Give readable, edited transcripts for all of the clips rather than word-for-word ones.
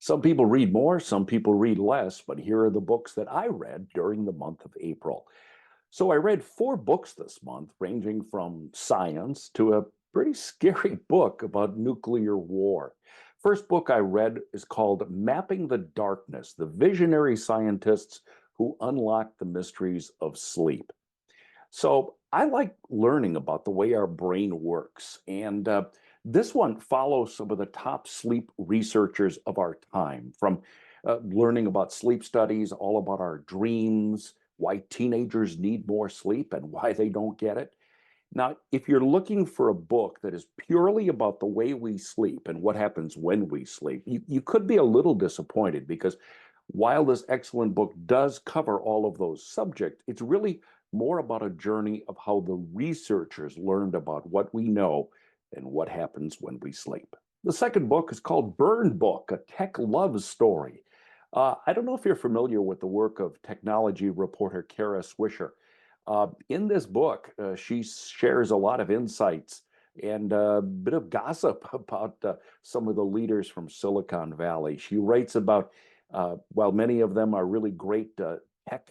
Some people read more, some people read less, but here are the books that I read during the month of April. So I read four books this month, ranging from science to a pretty scary book about nuclear war. First book I read is called Mapping the Darkness: The Visionary Scientists Who Unlock the Mysteries of Sleep. So I like learning about the way our brain works. And this one follows some of the top sleep researchers of our time, from learning about sleep studies, all about our dreams, why teenagers need more sleep and why they don't get it. Now, if you're looking for a book that is purely about the way we sleep and what happens when we sleep, you could be a little disappointed because while this excellent book does cover all of those subjects, it's really more about a journey of how the researchers learned about what we know and what happens when we sleep. The second book is called Burn Book, a tech love story. I don't know if you're familiar with the work of technology reporter Kara Swisher. In this book, she shares a lot of insights and a bit of gossip about some of the leaders from Silicon Valley. She writes about, while many of them are really great tech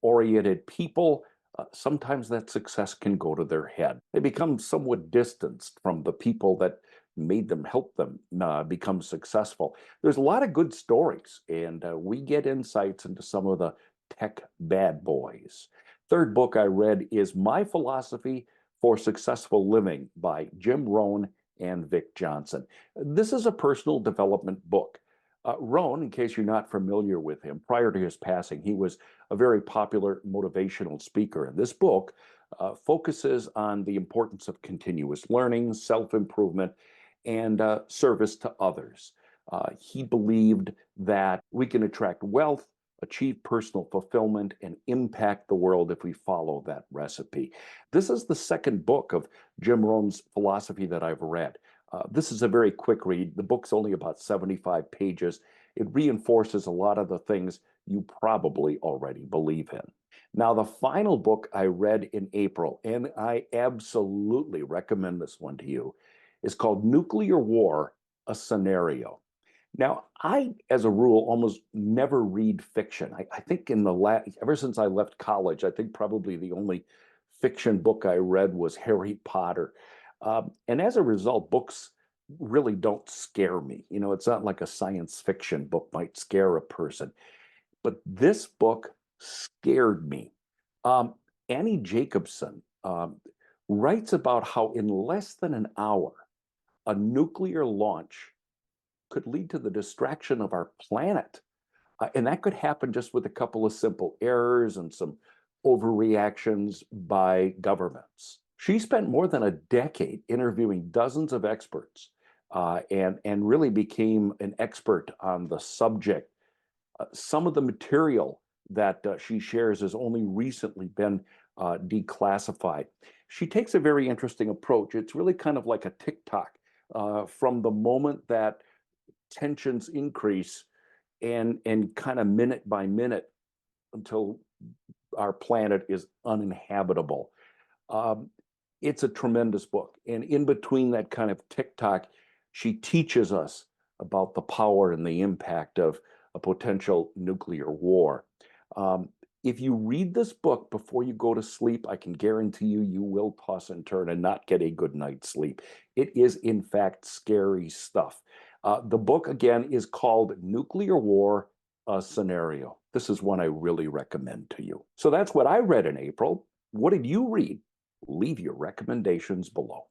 oriented people, sometimes that success can go to their head. They become somewhat distanced from the people that made them, help them become successful. There's a lot of good stories, and we get insights into some of the tech bad boys. Third book I read is My Philosophy for Successful Living by Jim Rohn and Vic Johnson. This is a personal development book. Rohn, in case you're not familiar with him, prior to his passing, he was a very popular motivational speaker. And this book focuses on the importance of continuous learning, self improvement, and service to others. He believed that we can attract wealth, achieve personal fulfillment, and impact the world if we follow that recipe. This is the second book of Jim Rohn's philosophy that I've read. This is a very quick read. The book's only about 75 pages. It reinforces a lot of the things you probably already believe in. Now, the final book I read in April, and I absolutely recommend this one to you, is called Nuclear War, a Scenario. Now, I, as a rule, almost never read fiction. I think ever since I left college, I think probably the only fiction book I read was Harry Potter. And as a result, books really don't scare me. You know, it's not like a science fiction book might scare a person, but this book scared me. Um, Annie Jacobson writes about how in less than an hour, a nuclear launch could lead to the distraction of our planet. And that could happen just with a couple of simple errors and some overreactions by governments. She spent more than a decade interviewing dozens of experts and really became an expert on the subject. Some of the material that she shares has only recently been declassified. She takes a very interesting approach. It's really kind of like a TikTok from the moment that tensions increase and kind of minute by minute until our planet is uninhabitable. Um, it's a tremendous book. And in between that kind of TikTok, she teaches us about the power and the impact of a potential nuclear war. Um, if you read this book before you go to sleep, I can guarantee you, you will toss and turn and not get a good night's sleep. It is, in fact, scary stuff. The book, again, is called Nuclear War, a Scenario. This is one I really recommend to you. So that's what I read in April. What did you read? Leave your recommendations below.